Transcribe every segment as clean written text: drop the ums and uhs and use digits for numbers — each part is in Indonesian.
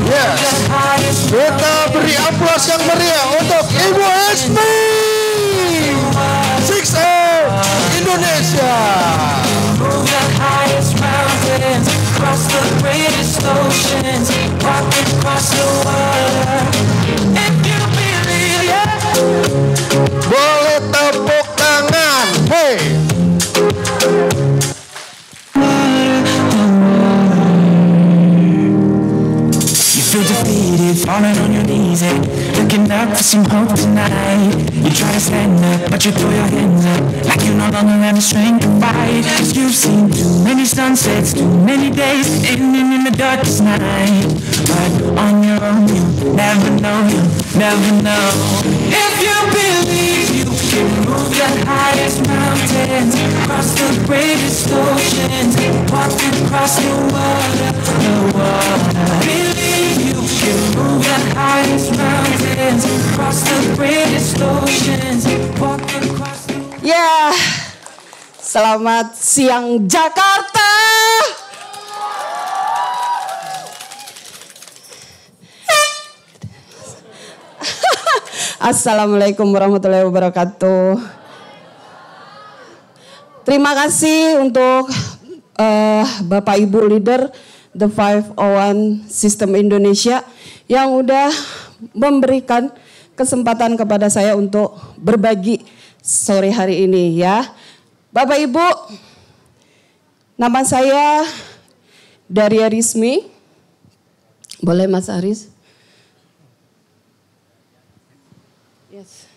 Yes. Kita beri aplaus yang meriah untuk Ibu Esmi 6A Indonesia. Across the greatest oceans, walk across the water. If you believe, yeah. Boleh tepuk tangan, hey. You feel defeated, falling on your knees and looking up for some hope tonight. You try to stand up, but you throw your hands up like you no longer have the strength to fight. 'Cause you've seen too many sunsets, too many days ending in the darkest night. But on your own, you never know, you never know. If you believe you can move the highest mountains, cross the greatest oceans, walk across the water, Believe you can move the highest mountains, cross the greatest oceans, walk across the water. Yeah. Selamat siang Jakarta. Assalamualaikum warahmatullahi wabarakatuh. Terima kasih untuk Bapak Ibu leader The 501 System Indonesia yang udah memberikan kesempatan kepada saya untuk berbagi sore hari ini ya. Bapak Ibu, nama saya Daria Rizmi. Boleh Mas Aris? Yes.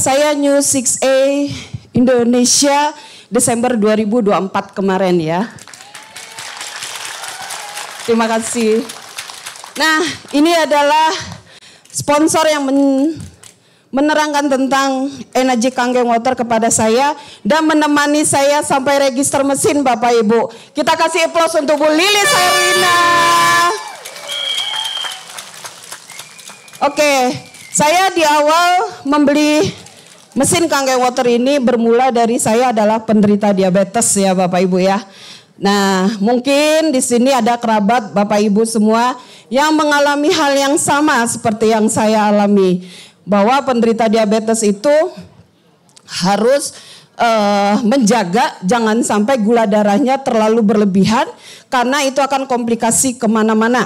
Saya New 6A Indonesia Desember 2024 kemarin ya. Terima kasih. Nah, ini adalah sponsor yang menerangkan tentang energi Kangen Water kepada saya dan menemani saya sampai register mesin Bapak Ibu. Kita kasih aplaus untuk Bu Lilis Herwina. Oke, saya di awal membeli mesin Kangen Water ini bermula dari saya adalah penderita diabetes ya Bapak Ibu ya. Nah, mungkin di sini ada kerabat Bapak Ibu semua yang mengalami hal yang sama seperti yang saya alami. Bahwa penderita diabetes itu harus menjaga jangan sampai gula darahnya terlalu berlebihan karena itu akan komplikasi kemana-mana.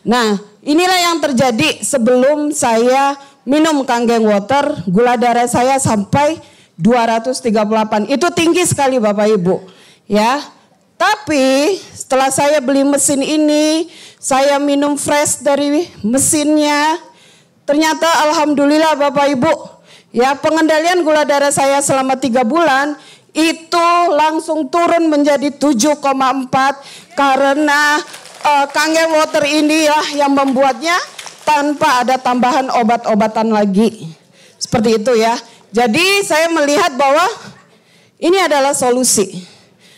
Nah, inilah yang terjadi sebelum saya minum Kangen Water, gula darah saya sampai 238. Itu tinggi sekali Bapak Ibu ya. Tapi setelah saya beli mesin ini, saya minum fresh dari mesinnya. Ternyata alhamdulillah Bapak Ibu, ya pengendalian gula darah saya selama 3 bulan itu langsung turun menjadi 7,4 karena Kangen Water inilah yang membuatnya tanpa ada tambahan obat-obatan lagi. Seperti itu ya. Jadi saya melihat bahwa ini adalah solusi.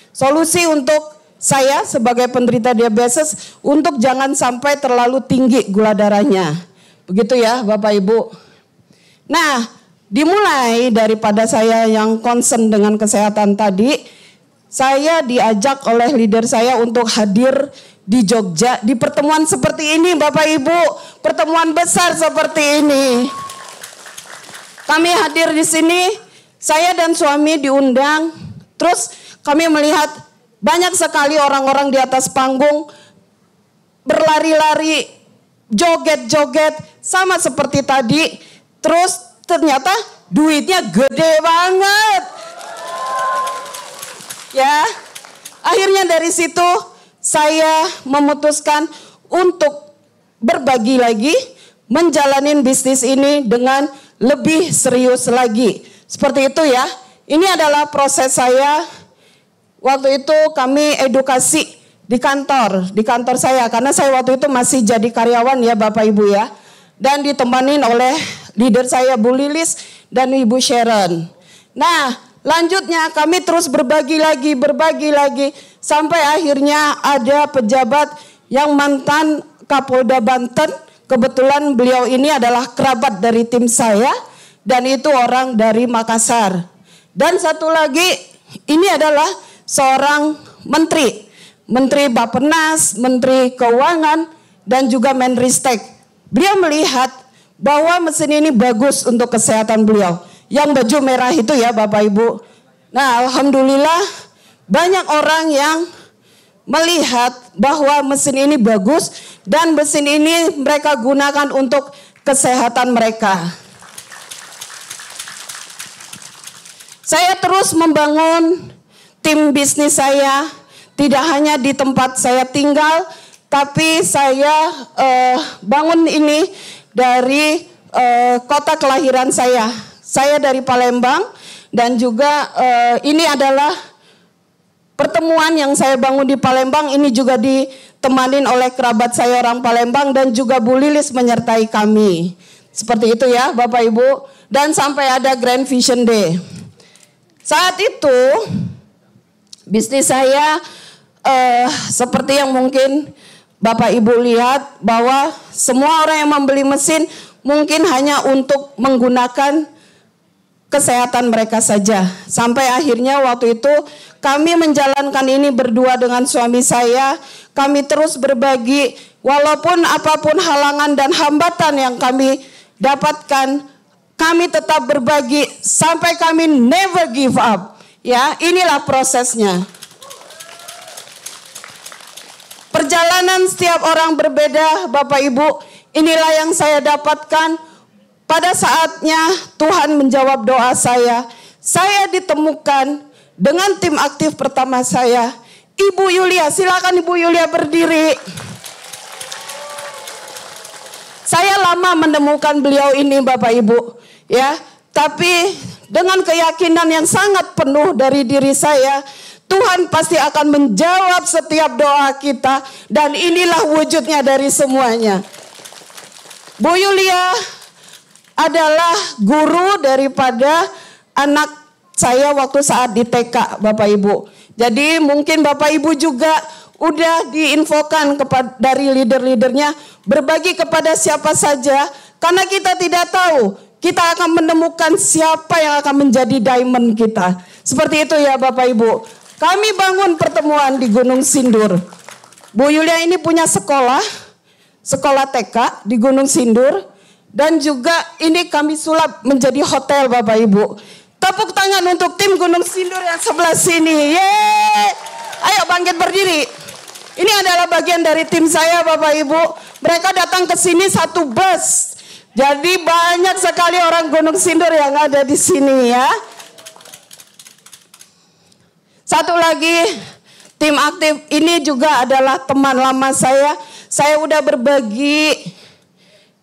Solusi untuk saya sebagai penderita diabetes untuk jangan sampai terlalu tinggi gula darahnya. Begitu ya Bapak Ibu. Nah, dimulai daripada saya yang concern dengan kesehatan tadi, saya diajak oleh leader saya untuk hadir di Jogja di pertemuan seperti ini Bapak Ibu. Pertemuan besar seperti ini. Kami hadir di sini, saya dan suami diundang, terus kami melihat banyak sekali orang-orang di atas panggung berlari-lari, joget-joget, sama seperti tadi. Terus ternyata duitnya gede banget. Ya, akhirnya dari situ saya memutuskan untuk berbagi lagi, menjalanin bisnis ini dengan lebih serius lagi. Seperti itu ya, ini adalah proses saya. Waktu itu kami edukasi di kantor saya. Karena saya waktu itu masih jadi karyawan ya Bapak Ibu ya. Dan ditemanin oleh leader saya Bu Lilis dan Ibu Sharon. Nah lanjutnya kami terus berbagi lagi. Sampai akhirnya ada pejabat yang mantan Kapolda Banten. Kebetulan beliau ini adalah kerabat dari tim saya. Dan itu orang dari Makassar. Dan satu lagi ini adalah seorang menteri Bappenas, Menteri Keuangan dan juga Menristek. Beliau melihat bahwa mesin ini bagus untuk kesehatan beliau. Yang baju merah itu ya Bapak Ibu. Nah, alhamdulillah banyak orang yang melihat bahwa mesin ini bagus dan mesin ini mereka gunakan untuk kesehatan mereka. Saya terus membangun tim bisnis saya, tidak hanya di tempat saya tinggal, tapi saya bangun ini dari kota kelahiran saya. Saya dari Palembang dan juga ini adalah pertemuan yang saya bangun di Palembang. Ini juga ditemanin oleh kerabat saya orang Palembang dan juga Bu Lilis menyertai kami. Seperti itu ya Bapak Ibu. Dan sampai ada Grand Vision Day. Saat itu bisnis saya seperti yang mungkin Bapak Ibu lihat bahwa semua orang yang membeli mesin mungkin hanya untuk menggunakan kesehatan mereka saja. Sampai akhirnya waktu itu kami menjalankan ini berdua dengan suami saya. Kami terus berbagi walaupun apapun halangan dan hambatan yang kami dapatkan, kami tetap berbagi sampai kami never give up. Ya, inilah prosesnya. Perjalanan setiap orang berbeda, Bapak Ibu. Inilah yang saya dapatkan. Pada saatnya Tuhan menjawab doa saya. Saya ditemukan dengan tim aktif pertama saya, Ibu Yulia. Silakan Ibu Yulia berdiri. Saya lama menemukan beliau ini Bapak Ibu. Ya, tapi dengan keyakinan yang sangat penuh dari diri saya, Tuhan pasti akan menjawab setiap doa kita dan inilah wujudnya dari semuanya. Bu Yulia adalah guru daripada anak saya waktu saat di TK Bapak Ibu. Jadi mungkin Bapak Ibu juga udah diinfokan dari leader-leadernya berbagi kepada siapa saja karena kita tidak tahu. Kita akan menemukan siapa yang akan menjadi diamond kita. Seperti itu ya Bapak Ibu. Kami bangun pertemuan di Gunung Sindur. Bu Yulia ini punya sekolah TK di Gunung Sindur. Dan juga ini kami sulap menjadi hotel Bapak Ibu. Tepuk tangan untuk tim Gunung Sindur yang sebelah sini. Yeay! Ayo bangkit berdiri. Ini adalah bagian dari tim saya Bapak Ibu. Mereka datang ke sini satu bus. Jadi banyak sekali orang Gunung Sindur yang ada di sini ya. Satu lagi, tim aktif ini juga adalah teman lama saya. Saya udah berbagi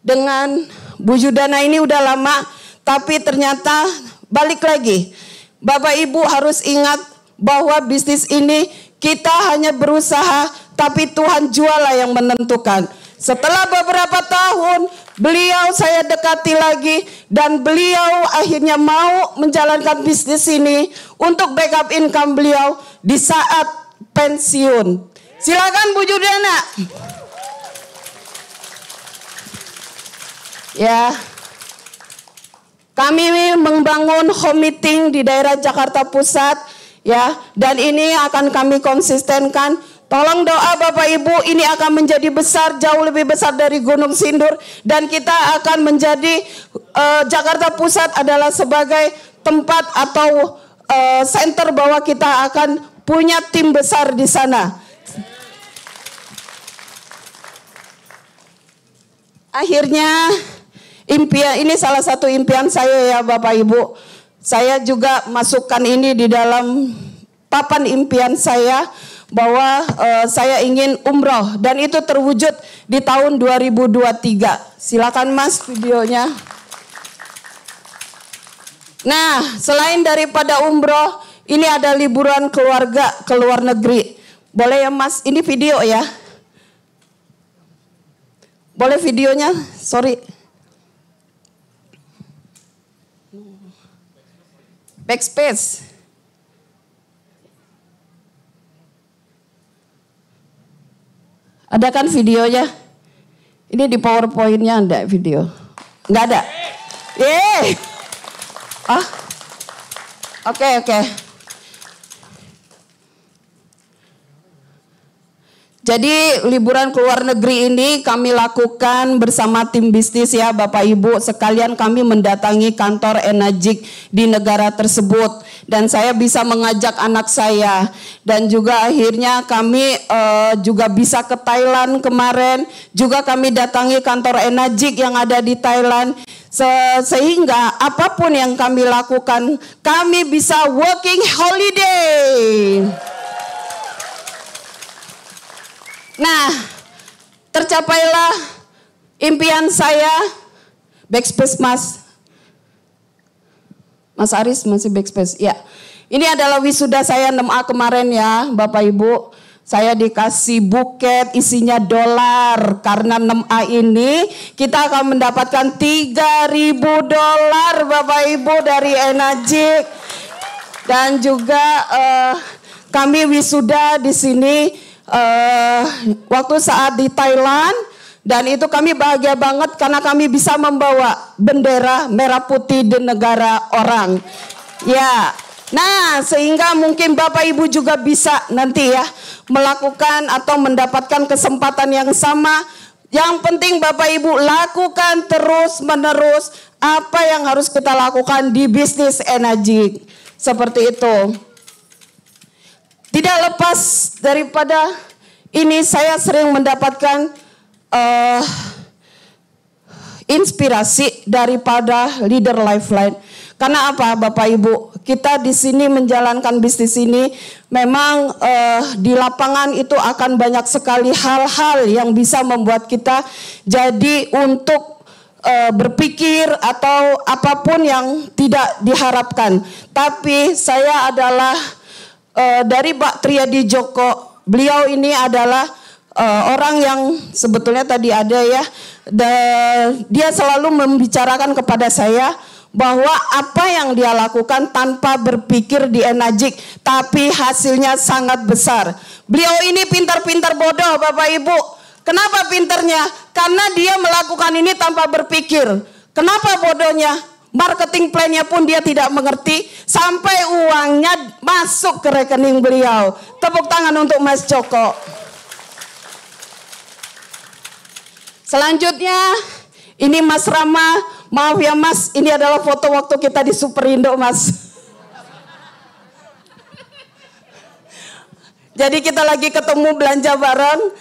dengan Bu Yudana ini udah lama, tapi ternyata balik lagi. Bapak Ibu harus ingat bahwa bisnis ini kita hanya berusaha, tapi Tuhan jualah yang menentukan. Setelah beberapa tahun, beliau saya dekati lagi dan beliau akhirnya mau menjalankan bisnis ini untuk backup income beliau di saat pensiun. Silakan Bu Yudana. Ya, kami membangun home meeting di daerah Jakarta Pusat, ya, dan ini akan kami konsistenkan. Tolong doa Bapak Ibu, ini akan menjadi besar, jauh lebih besar dari Gunung Sindur, dan kita akan menjadi Jakarta Pusat adalah sebagai tempat atau center bahwa kita akan punya tim besar di sana. Akhirnya impian ini salah satu impian saya ya Bapak Ibu. Saya juga masukkan ini di dalam papan impian saya bahwa saya ingin umroh dan itu terwujud di tahun 2023. Silakan Mas videonya. Nah, selain daripada umroh, ini ada liburan keluarga ke luar negeri. Boleh ya Mas? Ini video ya. Boleh videonya? Sorry. Backspace. Ada kan videonya? Ini di PowerPoint-nya ada video? Nggak ada? Yeay! Ah, oke. Jadi liburan ke luar negeri ini kami lakukan bersama tim bisnis ya Bapak Ibu. Sekalian kami mendatangi kantor Enagic di negara tersebut. Dan saya bisa mengajak anak saya. Dan juga akhirnya kami juga bisa ke Thailand kemarin. Juga kami datangi kantor Enagic yang ada di Thailand. Sehingga apapun yang kami lakukan, kami bisa working holiday. Nah, tercapailah impian saya. Backspace Mas Aris masih backspace. Ya, ini adalah wisuda saya 6A kemarin ya Bapak Ibu. Saya dikasih buket isinya dolar. Karena 6A ini kita akan mendapatkan $3.000 Bapak Ibu dari Enagic. Dan juga kami wisuda di sini waktu saat di Thailand, dan itu kami bahagia banget karena kami bisa membawa bendera merah putih di negara orang. Ya, nah sehingga mungkin Bapak Ibu juga bisa nanti ya melakukan atau mendapatkan kesempatan yang sama. Yang penting Bapak Ibu lakukan terus menerus apa yang harus kita lakukan di bisnis Enagic. Seperti itu. Tidak lepas daripada ini, saya sering mendapatkan inspirasi daripada leader Lifeline. Karena apa Bapak Ibu? Kita di sini menjalankan bisnis ini memang di lapangan itu akan banyak sekali hal-hal yang bisa membuat kita jadi untuk berpikir atau apapun yang tidak diharapkan. Tapi saya adalah dari Pak Triadi Djoko. Beliau ini adalah orang yang sebetulnya tadi ada ya. Dia selalu membicarakan kepada saya bahwa apa yang dia lakukan tanpa berpikir di Enagic, tapi hasilnya sangat besar. Beliau ini pintar-pintar bodoh Bapak Ibu. Kenapa pintarnya? Karena dia melakukan ini tanpa berpikir. Kenapa bodohnya? Marketing plan-nya pun dia tidak mengerti sampai uangnya masuk ke rekening beliau. Tepuk tangan untuk Mas Djoko. Selanjutnya ini Mas Rama. Maaf ya Mas, ini adalah foto waktu kita di Superindo Mas. Jadi kita lagi ketemu belanja bareng.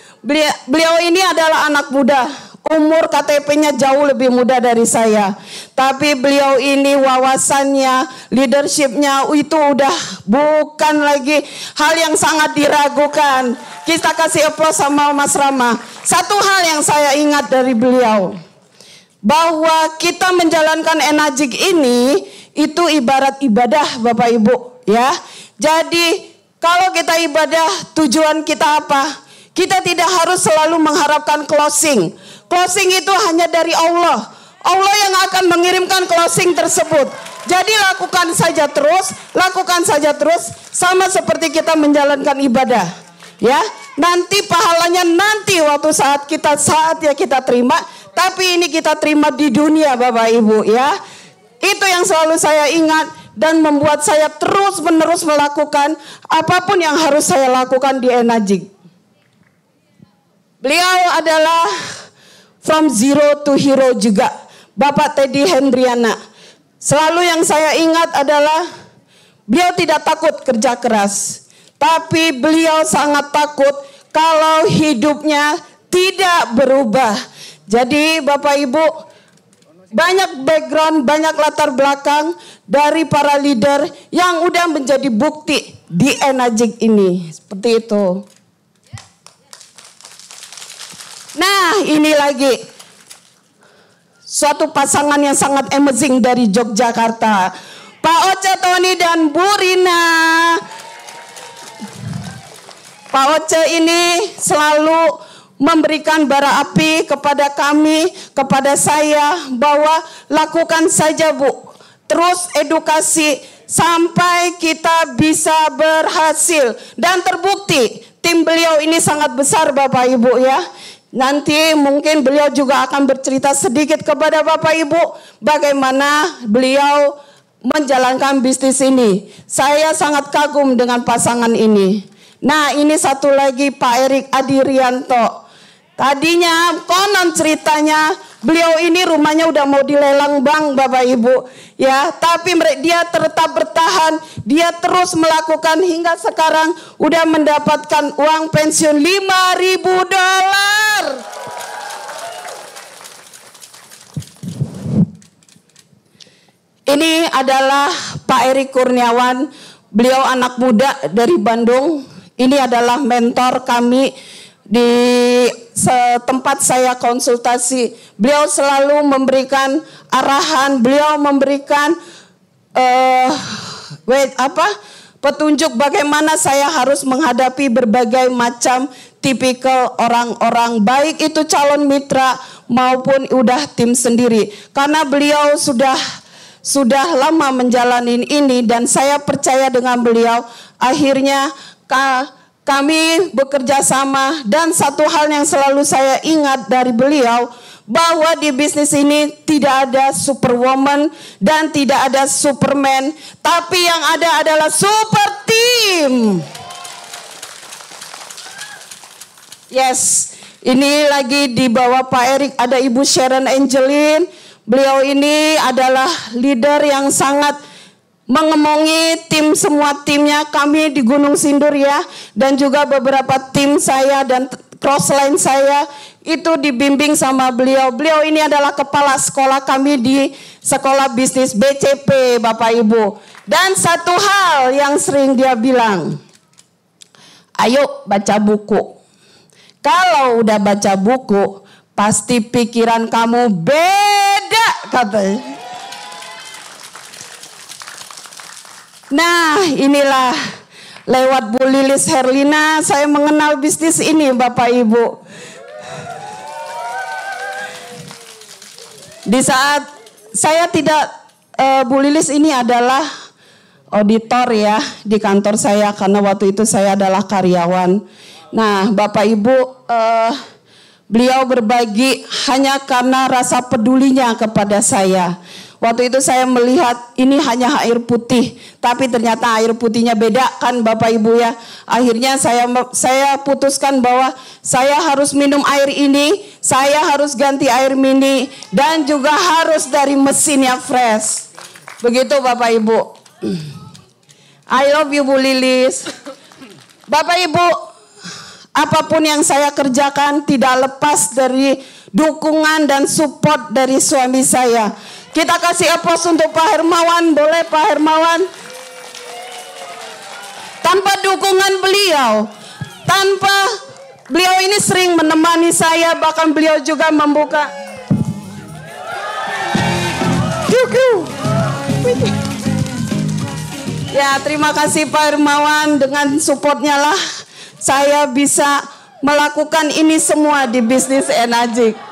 Beliau ini adalah anak muda. Umur KTP-nya jauh lebih muda dari saya. Tapi beliau ini wawasannya, leadership-nya itu udah bukan lagi hal yang sangat diragukan. Kita kasih aplaus sama Mas Rama. Satu hal yang saya ingat dari beliau, bahwa kita menjalankan Enagic ini itu ibarat ibadah Bapak Ibu ya. Jadi kalau kita ibadah, tujuan kita apa? Kita tidak harus selalu mengharapkan closing. Closing itu hanya dari Allah. Allah yang akan mengirimkan closing tersebut. Jadi lakukan saja terus, sama seperti kita menjalankan ibadah. Ya, nanti pahalanya nanti waktu saatnya kita terima, tapi ini kita terima di dunia Bapak Ibu ya. Itu yang selalu saya ingat dan membuat saya terus-menerus melakukan apapun yang harus saya lakukan di Enagic. Beliau adalah from zero to hero juga, Bapak Teddy Hendriana. Selalu yang saya ingat adalah beliau tidak takut kerja keras, tapi beliau sangat takut kalau hidupnya tidak berubah. Jadi Bapak Ibu, banyak background, banyak latar belakang dari para leader yang udah menjadi bukti di Enagic ini. Seperti itu. Nah, ini lagi suatu pasangan yang sangat amazing dari Yogyakarta, Pak Oce Tony dan Bu Rina. Pak Oce ini selalu memberikan bara api kepada kami, kepada saya, bahwa lakukan saja Bu, terus edukasi sampai kita bisa berhasil. Dan terbukti tim beliau ini sangat besar Bapak Ibu ya. Nanti mungkin beliau juga akan bercerita sedikit kepada Bapak Ibu bagaimana beliau menjalankan bisnis ini. Saya sangat kagum dengan pasangan ini. Nah, ini satu lagi Pak Erik Adirianto. Tadinya konon ceritanya beliau ini rumahnya udah mau dilelang Bang, Bapak Ibu, ya, tapi dia tetap bertahan, dia terus melakukan hingga sekarang udah mendapatkan uang pensiun $5.000. Ini adalah Pak Erik Kurniawan, beliau anak muda dari Bandung. Ini adalah mentor kami di tempat saya konsultasi. Beliau selalu memberikan arahan, beliau memberikan petunjuk bagaimana saya harus menghadapi berbagai macam tipikal orang-orang, baik itu calon mitra maupun udah tim sendiri. Karena beliau sudah lama menjalani ini dan saya percaya dengan beliau, akhirnya kami bekerja sama. Dan satu hal yang selalu saya ingat dari beliau, bahwa di bisnis ini tidak ada superwoman dan tidak ada superman, tapi yang ada adalah super team. Yes, ini lagi di bawah Pak Erik ada Ibu Sharon Angelin. Beliau ini adalah leader yang sangat mengemongi semua timnya kami di Gunung Sindur ya, dan juga beberapa tim saya dan crossline saya itu dibimbing sama beliau. Beliau ini adalah kepala sekolah kami di sekolah bisnis BCP, Bapak Ibu. Dan satu hal yang sering dia bilang, ayo baca buku. Kalau udah baca buku, pasti pikiran kamu beda, katanya. Nah, inilah lewat Bu Lilis Herlina saya mengenal bisnis ini, Bapak Ibu. Di saat saya tidak, Bu Lilis ini adalah auditor ya di kantor saya, karena waktu itu saya adalah karyawan. Nah, Bapak Ibu, beliau berbagi hanya karena rasa pedulinya kepada saya. Waktu itu saya melihat ini hanya air putih, tapi ternyata air putihnya beda kan Bapak Ibu ya. Akhirnya saya putuskan bahwa saya harus minum air ini, saya harus ganti air mini, dan juga harus dari mesin yang fresh. Begitu Bapak Ibu. I love you Bu Lilis. Bapak Ibu, apapun yang saya kerjakan tidak lepas dari dukungan dan support dari suami saya. Kita kasih aplaus untuk Pak Hermawan, boleh Pak Hermawan? Tanpa dukungan beliau, beliau ini sering menemani saya, bahkan beliau juga membuka. Ya, terima kasih Pak Hermawan, dengan supportnya lah saya bisa melakukan ini semua di bisnis Enagic.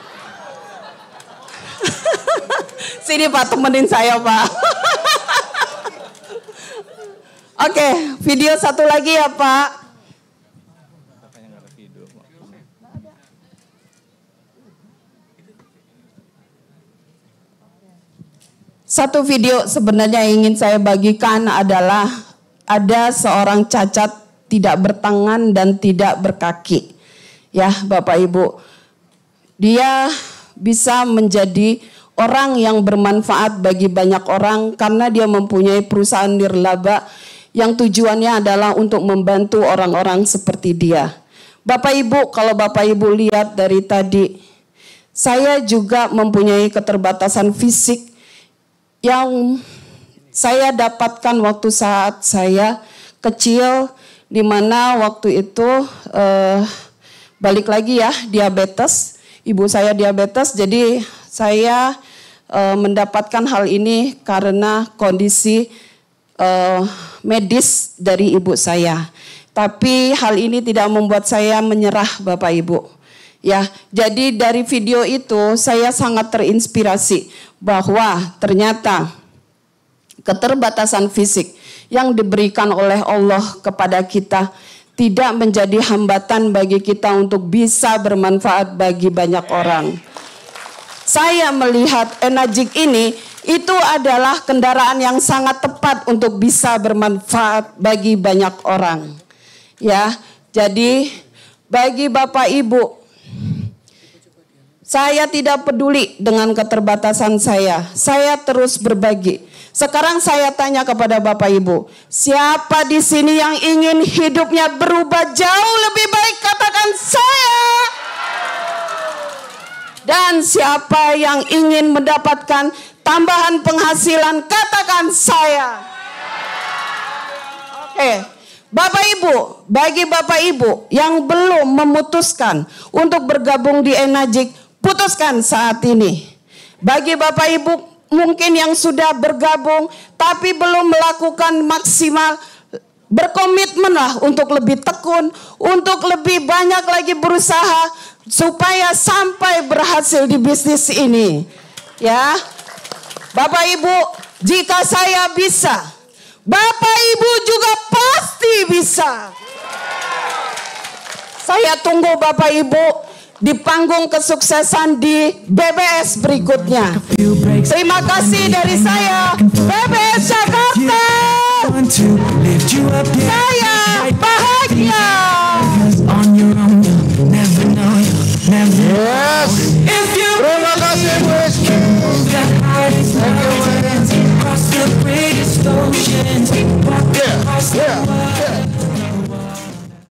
Sini Pak, temenin saya Pak. Oke, video satu lagi ya Pak. Satu video sebenarnya ingin saya bagikan adalah ada seorang cacat tidak bertangan dan tidak berkaki. Ya Bapak Ibu, dia bisa menjadi orang yang bermanfaat bagi banyak orang karena dia mempunyai perusahaan nirlaba yang tujuannya adalah untuk membantu orang-orang seperti dia. Bapak Ibu, kalau Bapak Ibu lihat dari tadi, saya juga mempunyai keterbatasan fisik yang saya dapatkan waktu saat saya kecil, di mana waktu itu balik lagi ya, diabetes. Ibu saya diabetes, jadi saya mendapatkan hal ini karena kondisi medis dari ibu saya. Tapi hal ini tidak membuat saya menyerah Bapak Ibu. Ya, jadi dari video itu saya sangat terinspirasi bahwa ternyata keterbatasan fisik yang diberikan oleh Allah kepada kita tidak menjadi hambatan bagi kita untuk bisa bermanfaat bagi banyak orang. Saya melihat Enagic ini itu adalah kendaraan yang sangat tepat untuk bisa bermanfaat bagi banyak orang. Ya, jadi bagi Bapak Ibu, saya tidak peduli dengan keterbatasan saya terus berbagi. Sekarang saya tanya kepada Bapak Ibu, siapa di sini yang ingin hidupnya berubah jauh lebih baik? Katakan saya. Dan siapa yang ingin mendapatkan tambahan penghasilan? Katakan saya. Oke. Bapak Ibu, bagi Bapak Ibu yang belum memutuskan untuk bergabung di Enagic, putuskan saat ini. Bagi Bapak Ibu mungkin yang sudah bergabung tapi belum melakukan maksimal, berkomitmenlah untuk lebih tekun, untuk lebih banyak lagi berusaha supaya sampai berhasil di bisnis ini. Ya. Bapak Ibu, jika saya bisa, Bapak Ibu juga pasti bisa. Saya tunggu Bapak Ibu di panggung kesuksesan di BBS berikutnya. Terima kasih dari saya, BBS Jakarta.